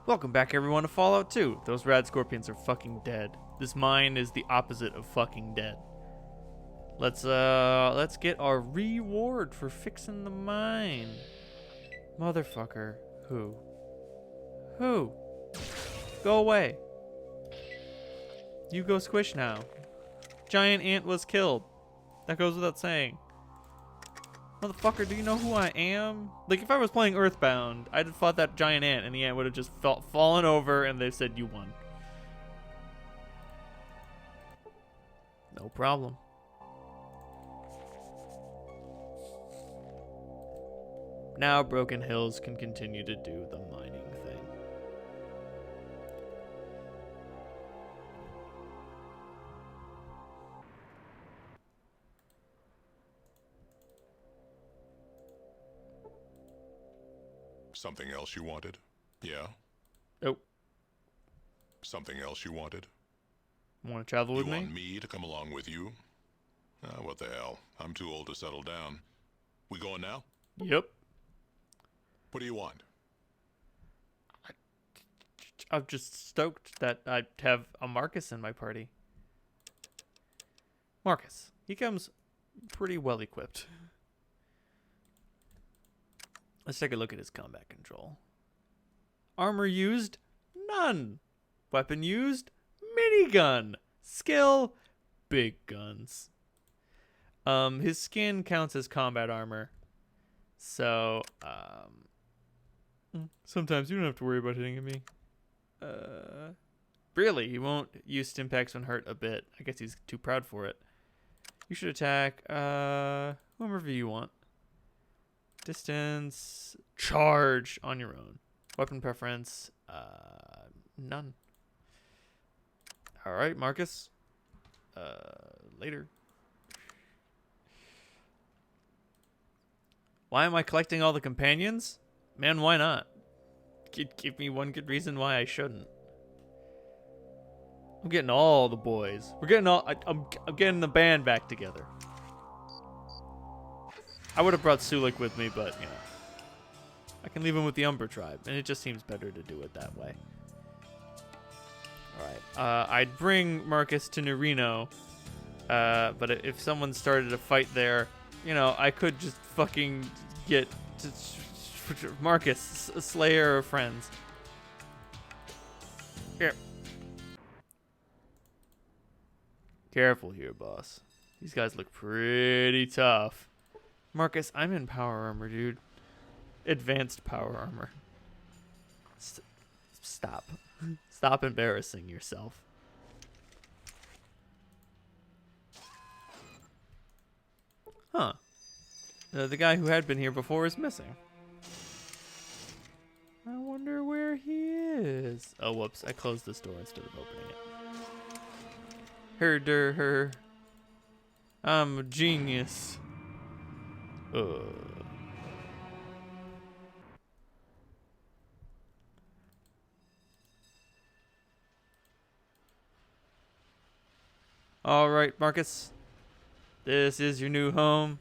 Welcome back everyone to Fallout 2. Those rad scorpions are fucking dead. This mine is the opposite of fucking dead. Let's get our reward for fixing the mine. Motherfucker. Who? Who? Go away. You go squish now. Giant ant was killed. That goes without saying. Motherfucker, do you know who I am? Like, if I was playing Earthbound, I'd have fought that giant ant, and the ant would have just fallen over, and they said, you won. No problem. Now Broken Hills can continue to do the mining thing. Something else you wanted? Yeah? Oh. Something else you wanted? Want to travel with You me? want me to come along with you? What the hell? I'm too old to settle down. We going now? Yep. What do you want? I'm just stoked that I have a Marcus in my party. Marcus. He comes pretty well equipped. Let's take a look at his combat control. Armor used? None. Weapon used? Minigun. Skill? Big guns. His skin counts as combat armor. So, sometimes you don't have to worry about hitting me. Really, he won't use Stimpaks when hurt a bit. I guess he's too proud for it. You should attack, whomever you want. Distance, charge on your own. Weapon preference, none. All right, Marcus. Later. Why am I collecting all the companions? Man, why not? Give me one good reason why I shouldn't. I'm getting all the boys. We're getting all. I'm getting the band back together. I would have brought Sulik with me, but you know, I can leave him with the Umber tribe, and it just seems better to do it that way. All right. I'd bring Marcus to Nerino, but if someone started a fight there, you know, I could just fucking get Marcus, Slayer of Friends. Here. Careful here, boss. These guys look pretty tough. Marcus, I'm in power armor, dude. Advanced power armor. Stop. Stop embarrassing yourself. Huh. The guy who had been here before is missing. I wonder where he is. Oh, whoops. I closed this door instead of opening it. Her. I'm a genius. All right, Marcus. This is your new home.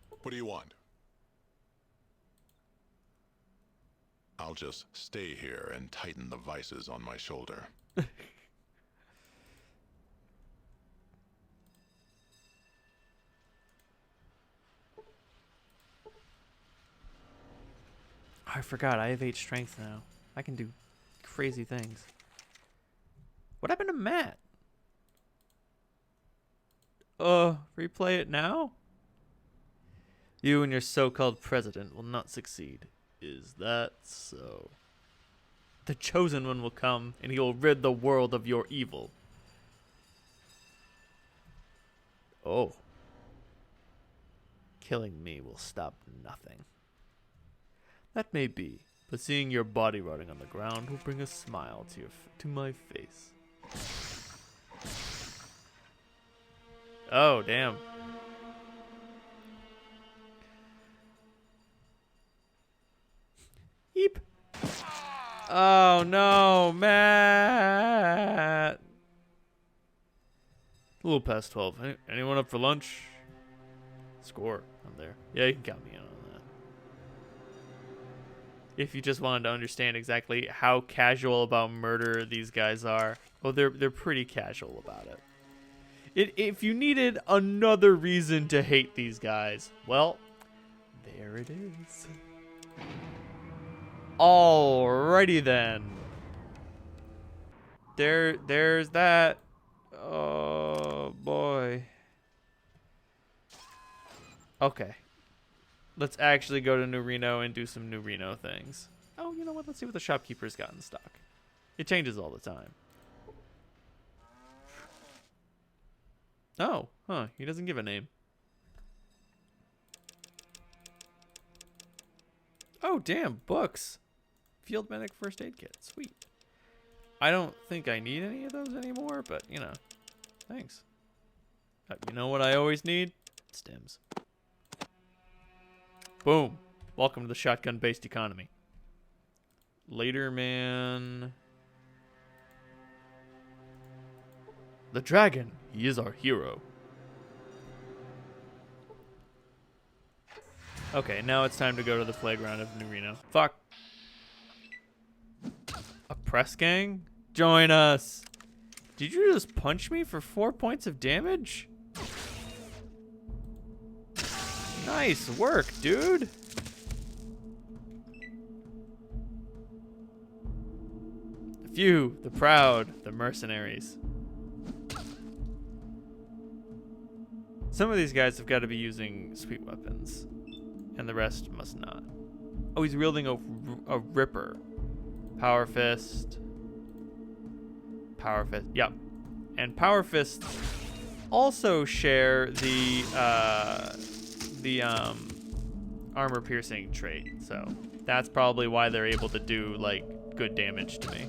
What do you want? I'll just stay here and tighten the vices on my shoulder. I forgot. I have 8 strength now. I can do crazy things. What happened to Matt? Replay it now? You and your so-called president will not succeed. Is that so? The chosen one will come, and he will rid the world of your evil. Oh. Killing me will stop nothing. That may be, but seeing your body rotting on the ground will bring a smile to my face. Oh, damn. Eep. Oh, no, Matt. A little past 12. Anyone up for lunch? Score. I'm there. Yeah, you can count me in on that. if you just wanted to understand exactly how casual about murder these guys are. Oh, they're pretty casual about it. If you needed another reason to hate these guys, well, there it is. Alrighty then. There's that. Oh boy. Okay. Let's actually go to New Reno and do some New Reno things. Oh, you know what? Let's see what the shopkeeper's got in stock. It changes all the time. Oh, huh. He doesn't give a name. Oh, damn. Books. Field medic first aid kit. Sweet. I don't think I need any of those anymore, but, you know. Thanks. You know what I always need? Stims. Boom. Welcome to the shotgun-based economy. Later, man. The dragon. He is our hero. Okay, now it's time to go to the playground of New Reno. Fuck. A press gang? Join us. Did you just punch me for 4 points of damage? Nice work, dude. The few, the proud, the mercenaries. Some of these guys have got to be using sweet weapons, and the rest must not. Oh, he's wielding a ripper. Power fist. Power fist. Yep. And power fists also share the armor piercing trait, so that's probably why they're able to do like good damage to me.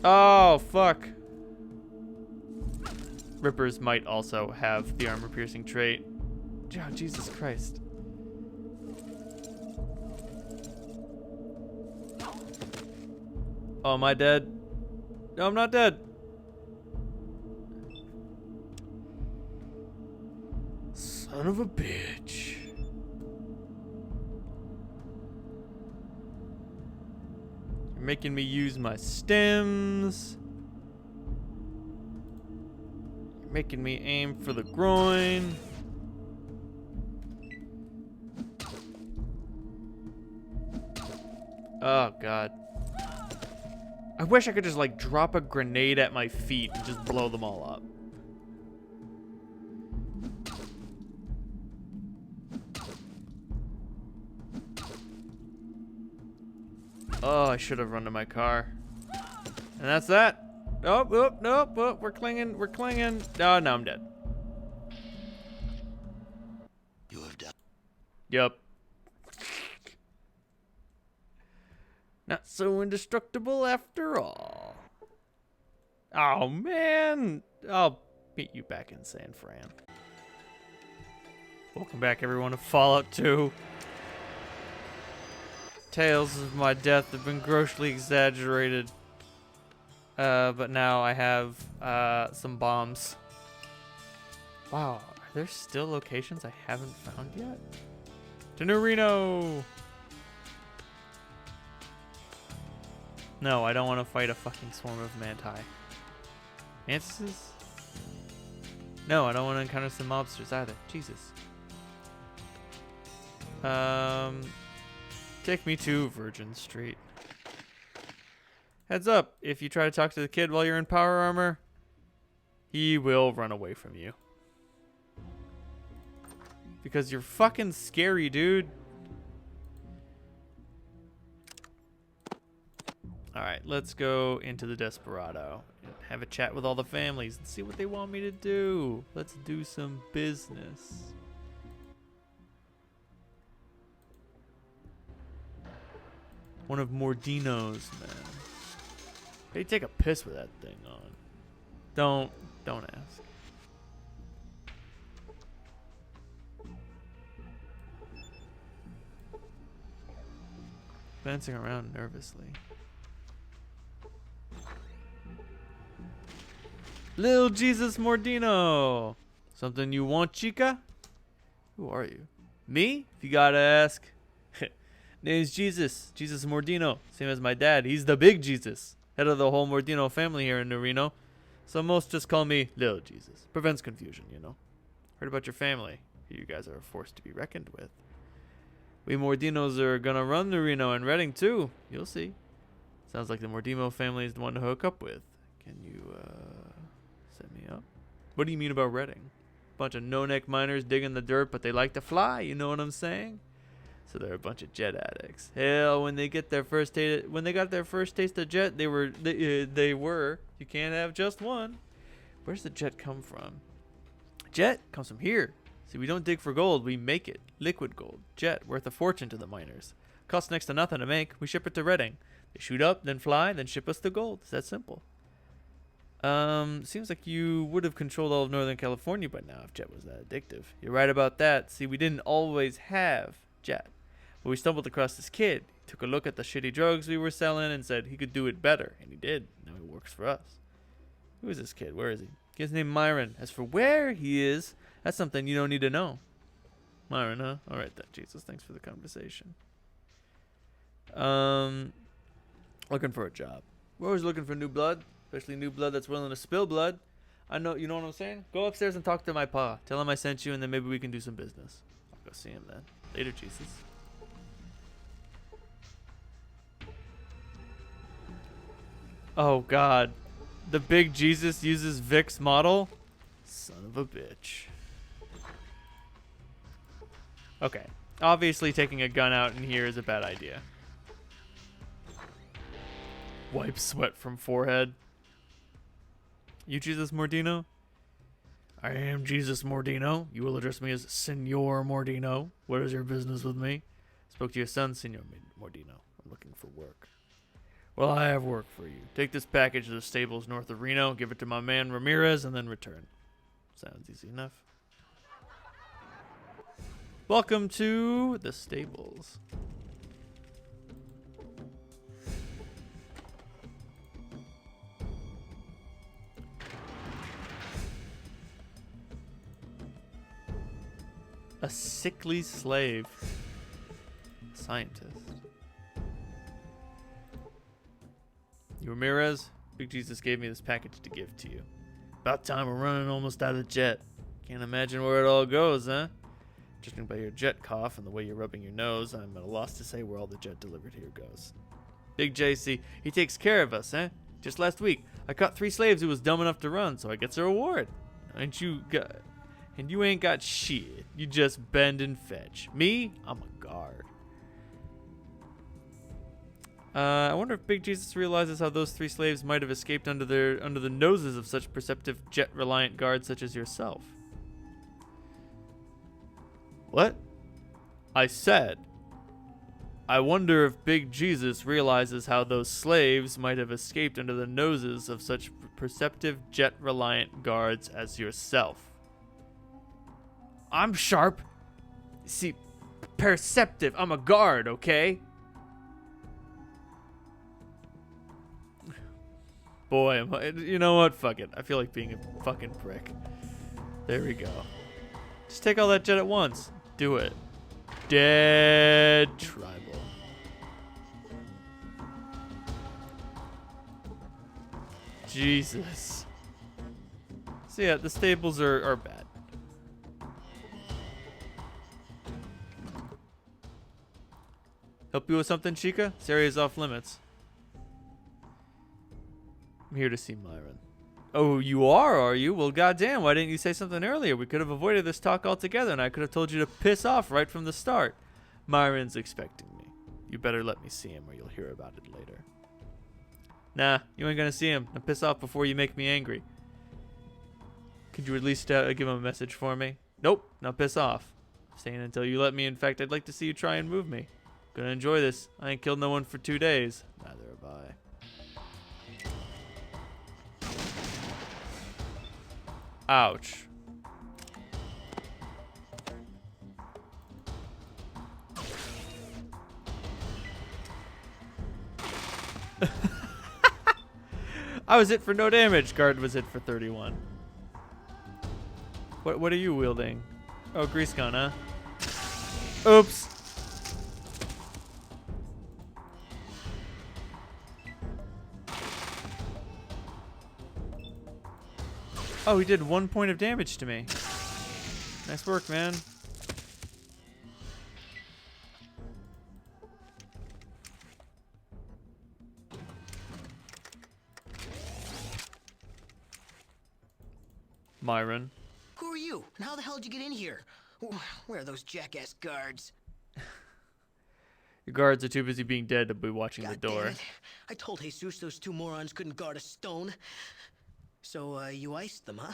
Oh fuck. Rippers might also have the armor piercing trait. Oh, Jesus Christ. Oh, am I dead? No, I'm not dead. Son of a bitch. You're making me use my stems. You're making me aim for the groin. Oh, God. I wish I could just, like, drop a grenade at my feet and just blow them all up. Oh, I should have run to my car. And that's that. Nope, we're clinging. Oh, no, I'm dead. You have done. Yup. Not so indestructible after all. Oh, man. I'll meet you back in San Fran. Welcome back, everyone, to Fallout 2. Tales of my death have been grossly exaggerated. But now I have some bombs. Wow, are there still locations I haven't found yet? To New Reno! No, I don't want to fight a fucking swarm of manti. Mantises? No, I don't want to encounter some mobsters either. Jesus. Take me to Virgin Street. Heads up, if you try to talk to the kid while you're in power armor, he will run away from you. Because you're fucking scary, dude. Alright, let's go into the Desperado and have a chat with all the families and see what they want me to do. Let's do some business. One of Mordino's men. How do you take a piss with that thing on? Don't ask. Glancing around nervously. Lil Jesus Mordino. Something you want, chica? Who are you? Me? If you gotta ask. Name's Jesus. Jesus Mordino. Same as my dad. He's the big Jesus. Head of the whole Mordino family here in New Reno. So most just call me Little Jesus. Prevents confusion, you know. Heard about your family. You guys are a force to be reckoned with. We Mordinos are gonna run New Reno and Redding too. You'll see. Sounds like the Mordino family is the one to hook up with. Can you, set me up? What do you mean about Redding? Bunch of no-neck miners digging the dirt, but they like to fly. You know what I'm saying? So they're a bunch of jet addicts. Hell, when they got their first taste of jet, they were. You can't have just one. Where's the jet come from? Jet comes from here. See, we don't dig for gold, we make it. Liquid gold. Jet, worth a fortune to the miners. Costs next to nothing to make. We ship it to Redding. They shoot up, then fly, then ship us the gold. It's that simple. Seems like you would have controlled all of Northern California by now if Jet was that addictive. You're right about that. See, we didn't always have Jet. But we stumbled across this kid. He took a look at the shitty drugs we were selling and said he could do it better. And he did. Now he works for us. Who is this kid? Where is he? His name Myron. As for where he is, that's something you don't need to know. Myron, huh? Alright then, Jesus. Thanks for the conversation. Looking for a job. We're always looking for new blood. Especially new blood that's willing to spill blood. I know, you know what I'm saying? Go upstairs and talk to my pa. Tell him I sent you and then maybe we can do some business. I'll go see him then. Later, Jesus. Oh, God. The big Jesus uses Vic's model? Son of a bitch. Okay. Obviously, taking a gun out in here is a bad idea. Wipe sweat from forehead. You Jesus Mordino? I am Jesus Mordino. You will address me as Senor Mordino. What is your business with me? Spoke to your son, Senor Mordino. I'm looking for work. Well, I have work for you. Take this package to the stables north of Reno, give it to my man Ramirez, and then return. Sounds easy enough. Welcome to the stables. A sickly slave. Scientist. You Ramirez? Big Jesus gave me this package to give to you. About time we're running almost out of jet. Can't imagine where it all goes, huh? Judging by your jet cough and the way you're rubbing your nose, I'm at a loss to say where all the jet delivered here goes. Big JC, he takes care of us, eh? Just last week, I caught 3 slaves who was dumb enough to run, so I gets a reward. And you ain't got shit. You just bend and fetch. Me? I'm a guard. I wonder if Big Jesus realizes how those 3 slaves might have escaped under the noses of such perceptive jet-reliant guards such as yourself. What? I said, I wonder if Big Jesus realizes how those slaves might have escaped under the noses of such perceptive jet-reliant guards as yourself. I'm sharp. See, perceptive. I'm a guard, okay? Boy, you know what? Fuck it. I feel like being a fucking prick. There we go. Just take all that jet at once. Do it. Dead tribal. Jesus. So yeah, the stables are bad. Help you with something, Chica? This area is off limits. I'm here to see Myron. Oh, you are you? Well, goddamn, why didn't you say something earlier? We could have avoided this talk altogether, and I could have told you to piss off right from the start. Myron's expecting me. You better let me see him, or you'll hear about it later. Nah, you ain't gonna see him. Now piss off before you make me angry. Could you at least give him a message for me? Nope, now piss off. I'm staying until you let me. In fact, I'd like to see you try and move me. Gonna enjoy this. I ain't killed no one for 2 days. Neither have I. Ouch. I was hit for no damage. Guard was hit for 31. What are you wielding? Oh, grease gun, huh? Oops. Oh, he did 1 point of damage to me. Nice work, man. Myron. Who are you? And how the hell did you get in here? Where are those jackass guards? Your guards are too busy being dead to be watching the God door. damn it. I told Jesus those two morons couldn't guard a stone. So, you iced them, huh?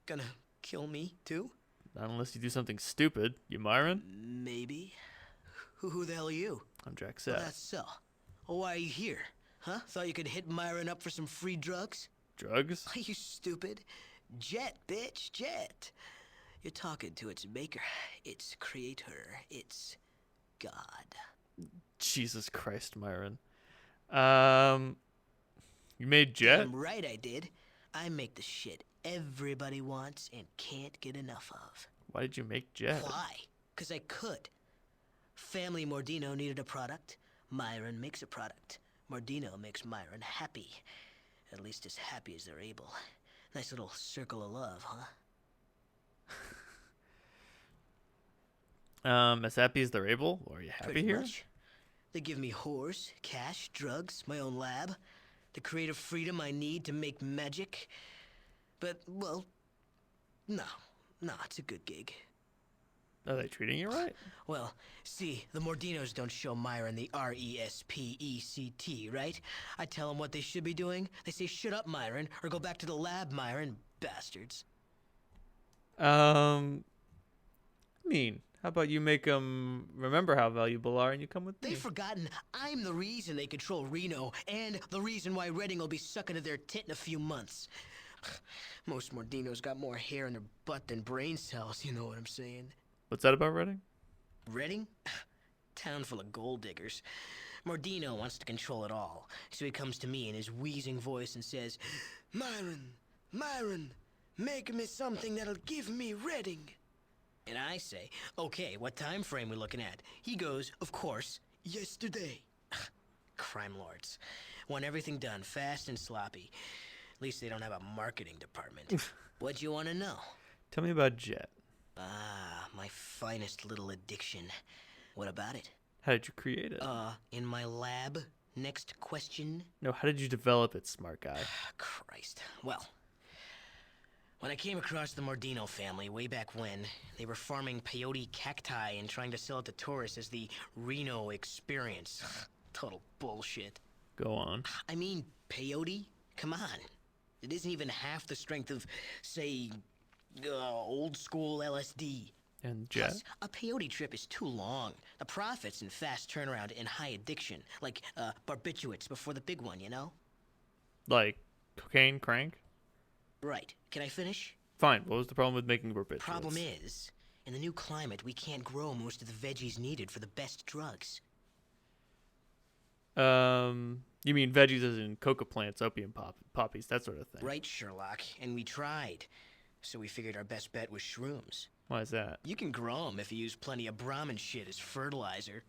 Gonna kill me, too? Not unless you do something stupid. You Myron? Maybe. Who the hell are you? I'm Well, DraxxKraven. that's so. Why are you here? Huh? Thought you could hit Myron up for some free drugs? Drugs? Are you stupid? Jet, bitch, Jet. You're talking to its maker, its creator, its God. Jesus Christ, Myron. You made Jet? Damn right I did. I make the shit everybody wants and can't get enough of. Why did you make Jet? Why? 'Cause I could. Family Mordino needed a product. Myron makes a product. Mordino makes Myron happy. At least as happy as they're able. Nice little circle of love, huh? As happy as they're able? Well, are you happy Pretty here? much. They give me whores, cash, drugs, my own lab, the creative freedom I need to make magic. But, well, no, it's a good gig. Are they treating you right? Well, see, the Mordinos don't show Myron the RESPECT, right? I tell them what they should be doing. They say, shut up, Myron, or go back to the lab, Myron. Bastards. I mean, how about you make them remember how valuable are and you come with me? They've forgotten I'm the reason they control Reno, and the reason why Redding will be sucking to their tit in a few months. Most Mordinos got more hair in their butt than brain cells, you know what I'm saying? What's that about Redding? Redding? Town full of gold diggers. Mordino wants to control it all, so he comes to me in his wheezing voice and says, Myron, make me something that'll give me Redding. And I say, okay, what time frame we looking at? He goes, of course, yesterday. Crime lords. Want everything done fast and sloppy. At least they don't have a marketing department. What you want to know? Tell me about Jet. Ah, my finest little addiction. What about it? How did you create it? In my lab. Next question. No, how did you develop it, smart guy? Christ. Well, when I came across the Mordino family way back when, they were farming peyote cacti and trying to sell it to tourists as the Reno experience. Total bullshit. Go on. I mean, peyote? Come on. It isn't even half the strength of, say, old school LSD. And Jet? Plus, a peyote trip is too long. The profits in fast turnaround and high addiction. Like, barbiturates before the big one, you know? Like cocaine, crank? Right. Can I finish? Fine. What was the problem with making barbiturates? Problem is, in the new climate, we can't grow most of the veggies needed for the best drugs. You mean veggies as in coca plants, opium poppies, that sort of thing? Right, Sherlock. And we tried. So we figured our best bet was shrooms. Why is that? You can grow them if you use plenty of Brahmin shit as fertilizer.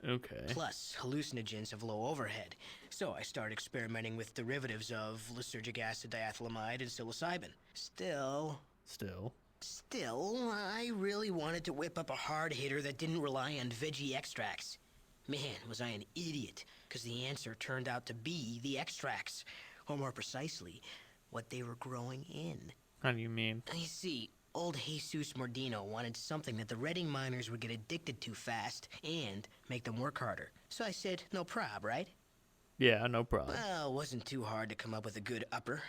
Okay. Plus, hallucinogens have low overhead. So I started experimenting with derivatives of lysergic acid diethylamide and psilocybin. Still, I really wanted to whip up a hard hitter that didn't rely on veggie extracts. Man, was I an idiot, because the answer turned out to be the extracts. Or more precisely, what they were growing in. How do you mean? You see, old Jesus Mordino wanted something that the Redding miners would get addicted to fast and make them work harder. So I said, no prob, right? Yeah, no problem. Well, it wasn't too hard to come up with a good upper.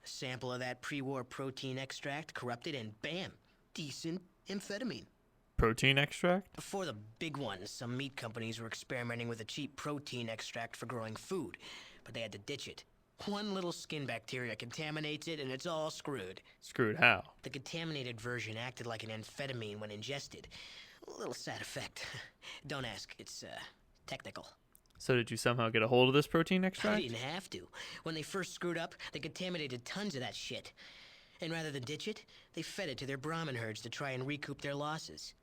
A sample of that pre-war protein extract corrupted and bam, decent amphetamine. Protein extract? Before the big ones, some meat companies were experimenting with a cheap protein extract for growing food, but they had to ditch it. One little skin bacteria contaminates it and it's all screwed. Screwed how? The contaminated version acted like an amphetamine when ingested. A little side effect. Don't ask, it's, technical. So did you somehow get a hold of this protein I extract? didn't have to. When they first screwed up, they contaminated tons of that shit. And rather than ditch it, they fed it to their Brahmin herds to try and recoup their losses.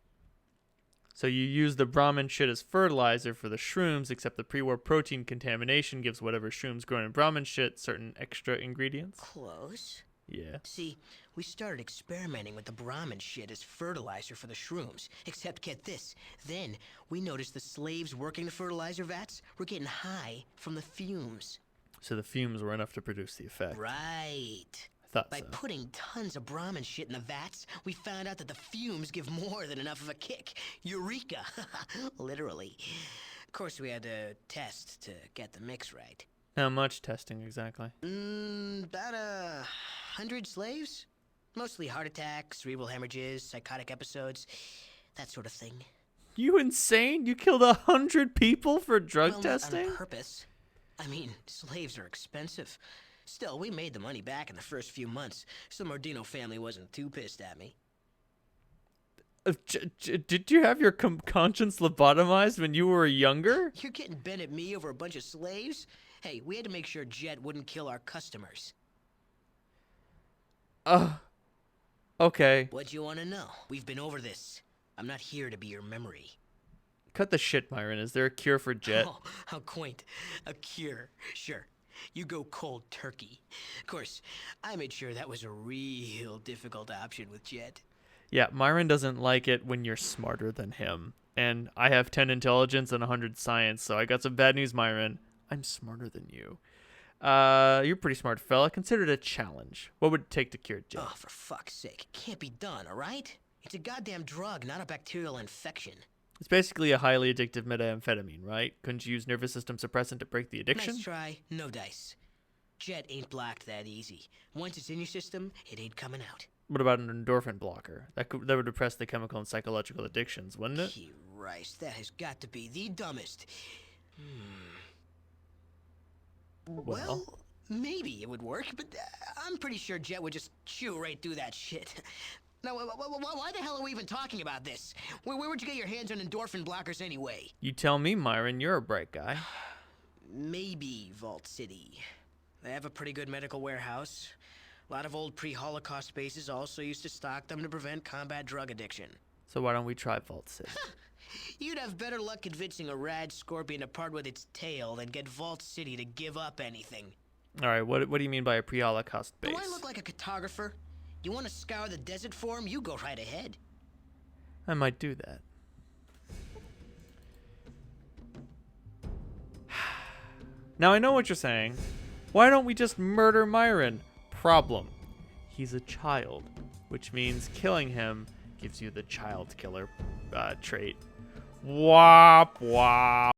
So you use the Brahmin shit as fertilizer for the shrooms, except the pre-war protein contamination gives whatever shrooms grown in Brahmin shit certain extra ingredients? Close. Yeah. See, we started experimenting with the Brahmin shit as fertilizer for the shrooms. Except, get this, then we noticed the slaves working the fertilizer vats were getting high from the fumes. So the fumes were enough to produce the effect. Right. I thought By so. putting tons of Brahmin shit in the vats, we found out that the fumes give more than enough of a kick. Eureka! Literally. Of course, we had to test to get the mix right. How much testing exactly? About 100 slaves? Mostly heart attacks, cerebral hemorrhages, psychotic episodes, that sort of thing. You insane? You killed 100 people for drug Well, testing? not on purpose. I mean, slaves are expensive. Still, we made the money back in the first few months, so the Mordino family wasn't too pissed at me. Did you have your conscience lobotomized when you were younger? You're getting bent at me over a bunch of slaves? Hey, we had to make sure Jet wouldn't kill our customers. Okay. What you want to know? We've been over this. I'm not here to be your memory. Cut the shit, Myron. Is there a cure for Jet? Oh, how quaint. A cure. Sure. You go cold turkey. Of course, I made sure that was a real difficult option with Jet. Yeah, Myron doesn't like it when you're smarter than him. And I have 10 intelligence and 100 science, so I got some bad news, Myron. I'm smarter than you. You're a pretty smart fella. Consider it a challenge. What would it take to cure Jet? Oh, for fuck's sake. It can't be done, alright? It's a goddamn drug, not a bacterial infection. It's basically a highly addictive methamphetamine, right? Couldn't you use nervous system suppressant to break the addiction? Nice try, no dice. Jet ain't blocked that easy. Once it's in your system, it ain't coming out. What about an endorphin blocker? That would depress the chemical and psychological addictions, wouldn't it? Christ, that has got to be the dumbest. Well, maybe it would work, but I'm pretty sure Jet would just chew right through that shit. Now, why the hell are we even talking about this? Where would you get your hands on endorphin blockers anyway? You tell me, Myron. You're a bright guy. Maybe Vault City. They have a pretty good medical warehouse. A lot of old pre-Holocaust bases also used to stock them to prevent combat drug addiction. So why don't we try Vault City? You'd have better luck convincing a rad scorpion to part with its tail than get Vault City to give up anything. All right, what do you mean by a pre-Holocaust base? Do I look like a cartographer? You want to scour the desert for him? You go right ahead. I might do that. Now I know what you're saying. Why don't we just murder Myron? Problem. He's a child, which means killing him gives you the child killer trait. Wop wop.